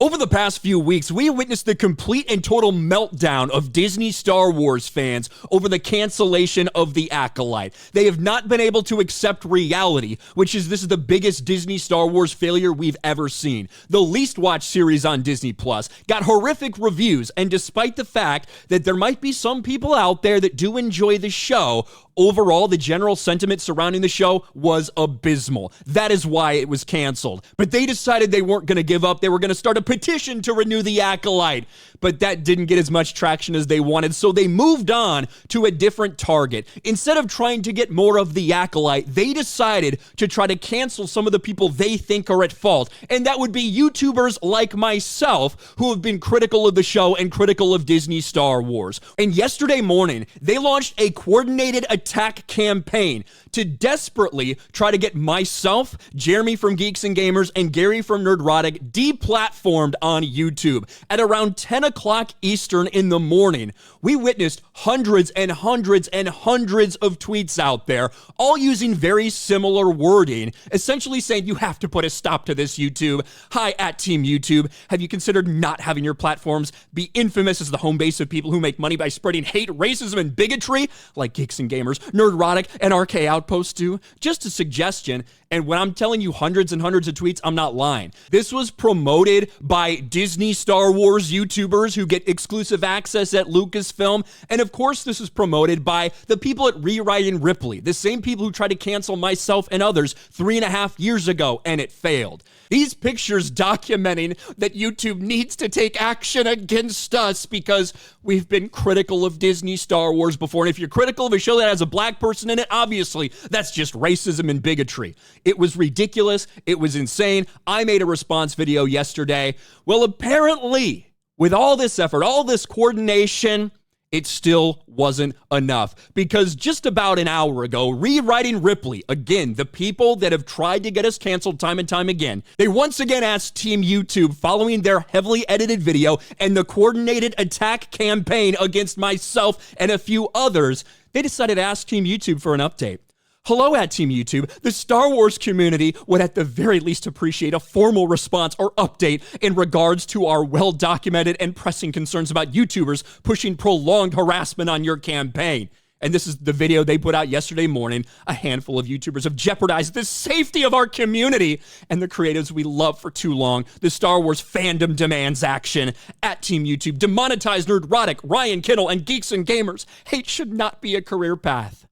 Over the past few weeks, we witnessed the complete and total meltdown of Disney Star Wars fans over the cancellation of the Acolyte. They have not been able to accept reality, this is the biggest Disney Star Wars failure we've ever seen. The least watched series on Disney Plus got horrific reviews, and despite the fact that there might be some people out there that do enjoy the show, overall, the general sentiment surrounding the show was abysmal. That is why it was canceled. But they decided they weren't going to give up. They were going to start a petition to renew the Acolyte. But that didn't get as much traction as they wanted, so they moved on to a different target. Instead of trying to get more of the Acolyte, they decided to try to cancel some of the people they think are at fault. And that would be YouTubers like myself who have been critical of the show and critical of Disney Star Wars. And yesterday morning, they launched a coordinated attack campaign to desperately try to get myself, Jeremy from Geeks and Gamers, and Gary from Nerdrotic deplatformed on YouTube. At around 10 o'clock Eastern in the morning, we witnessed hundreds and hundreds and hundreds of tweets out there, all using very similar wording, essentially saying, you have to put a stop to this, YouTube. Hi, at Team YouTube. Have you considered not having your platforms be infamous as the home base of people who make money by spreading hate, racism, and bigotry, like Geeks and Gamers, Nerdrotic, and RK Outpost do? Just a suggestion. And when I'm telling you hundreds and hundreds of tweets, I'm not lying. This was promoted by Disney Star Wars YouTubers who get exclusive access at Lucasfilm. And of course, this is promoted by the people at Rewriting Ripley, the same people who tried to cancel myself and others 3.5 years ago, and it failed. These pictures documenting that YouTube needs to take action against us because we've been critical of Disney Star Wars before. And if you're critical of a show that has a black person in it, obviously, that's just racism and bigotry. It was ridiculous. It was insane. I made a response video yesterday. Well, apparently, with all this effort, all this coordination, it still wasn't enough, because just about an hour ago, Rewriting Ripley, again, the people that have tried to get us canceled time and time again, they once again asked Team YouTube, following their heavily edited video and the coordinated attack campaign against myself and a few others, they decided to ask Team YouTube for an update. Hello at Team YouTube. The Star Wars community would at the very least appreciate a formal response or update in regards to our well-documented and pressing concerns about YouTubers pushing prolonged harassment on your campaign. And this is the video they put out yesterday morning. A handful of YouTubers have jeopardized the safety of our community and the creatives we love for too long. The Star Wars fandom demands action. At Team YouTube, demonetize Nerdrotic, Ryan Kinel, and Geeks and Gamers. Hate should not be a career path.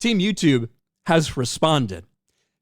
Team YouTube has responded.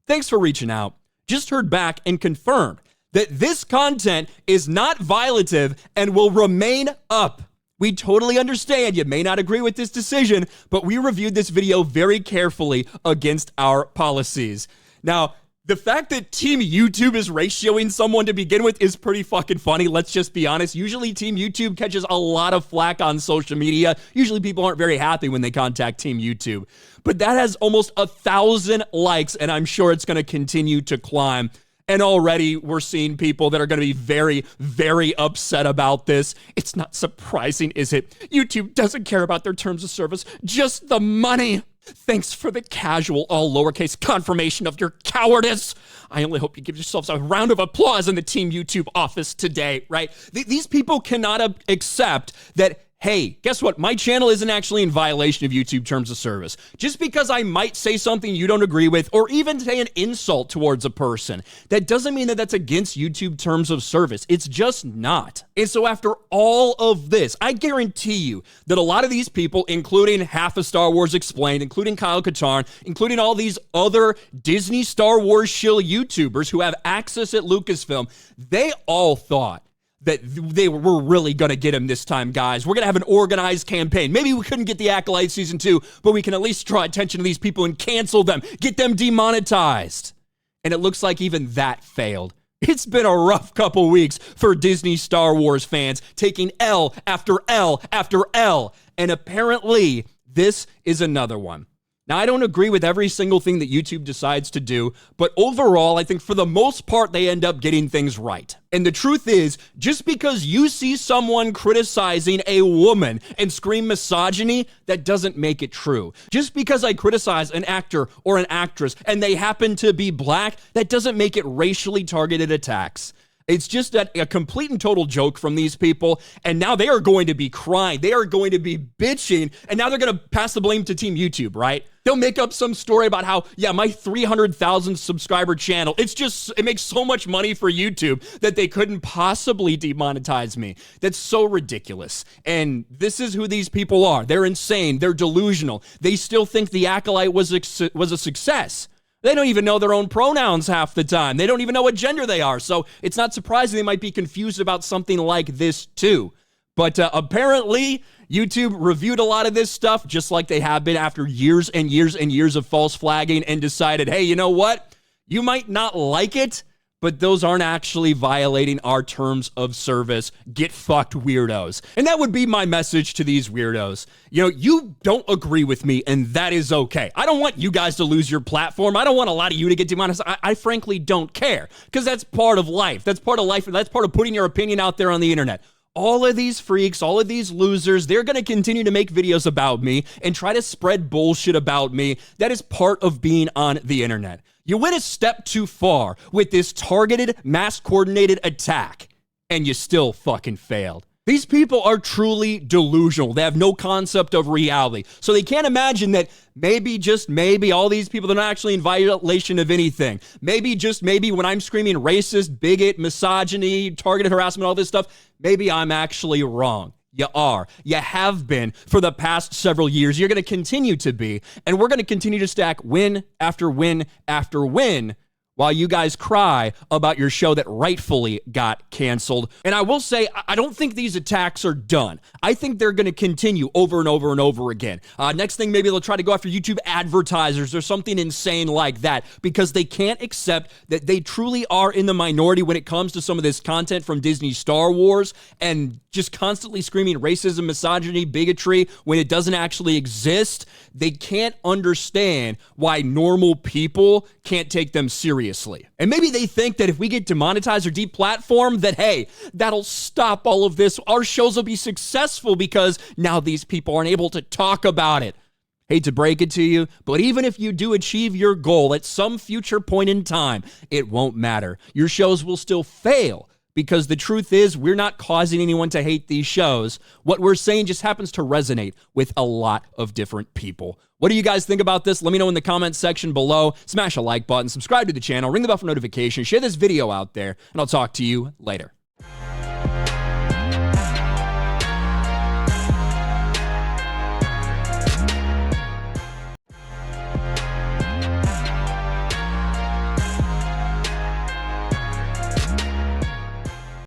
Thanks for reaching out. Just heard back and confirmed that this content is not violative and will remain up. We totally understand you may not agree with this decision, but we reviewed this video very carefully against our policies. Now, the fact that Team YouTube is ratioing someone to begin with is pretty fucking funny. Let's just be honest. Usually Team YouTube catches a lot of flack on social media. Usually people aren't very happy when they contact Team YouTube. But that has almost 1,000 likes, and I'm sure it's going to continue to climb. And already we're seeing people that are going to be very, very upset about this. It's not surprising, is it? YouTube doesn't care about their terms of service, just the money. Thanks for the casual, all lowercase confirmation of your cowardice. I only hope you give yourselves a round of applause in the Team YouTube office today, right? These people cannot accept that, hey, guess what? My channel isn't actually in violation of YouTube terms of service. Just because I might say something you don't agree with, or even say an insult towards a person, that doesn't mean that that's against YouTube terms of service. It's just not. And so after all of this, I guarantee you that a lot of these people, including half of Star Wars Explained, including Kyle Katarn, including all these other Disney Star Wars shill YouTubers who have access at Lucasfilm, they all thought that they were really going to get him this time, guys. We're going to have an organized campaign. Maybe we couldn't get the Acolyte Season 2, but we can at least draw attention to these people and cancel them, get them demonetized. And it looks like even that failed. It's been a rough couple weeks for Disney Star Wars fans, taking L after L after L. And apparently, this is another one. Now, I don't agree with every single thing that YouTube decides to do, but overall, I think for the most part, they end up getting things right. And the truth is, just because you see someone criticizing a woman and scream misogyny, that doesn't make it true. Just because I criticize an actor or an actress and they happen to be black, that doesn't make it racially targeted attacks. It's just a complete and total joke from these people, and now they are going to be crying. They are going to be bitching, and now they're going to pass the blame to Team YouTube, right? They'll make up some story about how, yeah, my 300,000 subscriber channel, it makes so much money for YouTube that they couldn't possibly demonetize me. That's so ridiculous. And this is who these people are. They're insane. They're delusional. They still think the Acolyte was a success. They don't even know their own pronouns half the time. They don't even know what gender they are. So it's not surprising they might be confused about something like this too. But apparently, YouTube reviewed a lot of this stuff, just like they have been after years and years and years of false flagging, and decided, hey, you know what? You might not like it, but those aren't actually violating our terms of service. Get fucked, weirdos. And that would be my message to these weirdos. You know, you don't agree with me, and that is okay. I don't want you guys to lose your platform. I don't want a lot of you to get demonetized. I frankly don't care, because that's part of life. That's part of life, and that's part of putting your opinion out there on the internet. All of these freaks, all of these losers, they're going to continue to make videos about me and try to spread bullshit about me. That is part of being on the internet. You went a step too far with this targeted, mass-coordinated attack, and you still fucking failed. These people are truly delusional. They have no concept of reality. So they can't imagine that maybe, just maybe, all these people, they're not actually in violation of anything. Maybe, just maybe, when I'm screaming racist, bigot, misogyny, targeted harassment, all this stuff, maybe I'm actually wrong. You are. You have been for the past several years. You're going to continue to be. And we're going to continue to stack win after win after win while you guys cry about your show that rightfully got canceled. And I will say, I don't think these attacks are done. I think they're going to continue over and over and over again. Next thing, maybe they'll try to go after YouTube advertisers or something insane like that, because they can't accept that they truly are in the minority when it comes to some of this content from Disney Star Wars, and just constantly screaming racism, misogyny, bigotry when it doesn't actually exist. They can't understand why normal people can't take them seriously. And maybe they think that if we get demonetized or deplatformed, that, hey, that'll stop all of this. Our shows will be successful because now these people aren't able to talk about it. Hate to break it to you, but even if you do achieve your goal at some future point in time, it won't matter. Your shows will still fail, because the truth is, we're not causing anyone to hate these shows. What we're saying just happens to resonate with a lot of different people. What do you guys think about this? Let me know in the comments section below. Smash a like button, subscribe to the channel, ring the bell for notifications, share this video out there, and I'll talk to you later.